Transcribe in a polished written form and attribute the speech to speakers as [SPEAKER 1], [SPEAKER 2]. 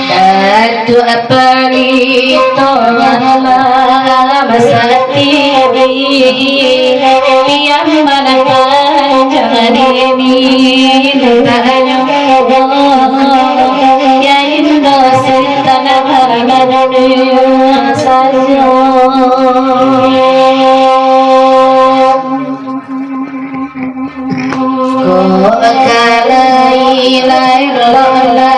[SPEAKER 1] Datu apali tolala masati yang manakan jangan ini tanyo ya indo sitana haragadu sajo ko kalai lai lola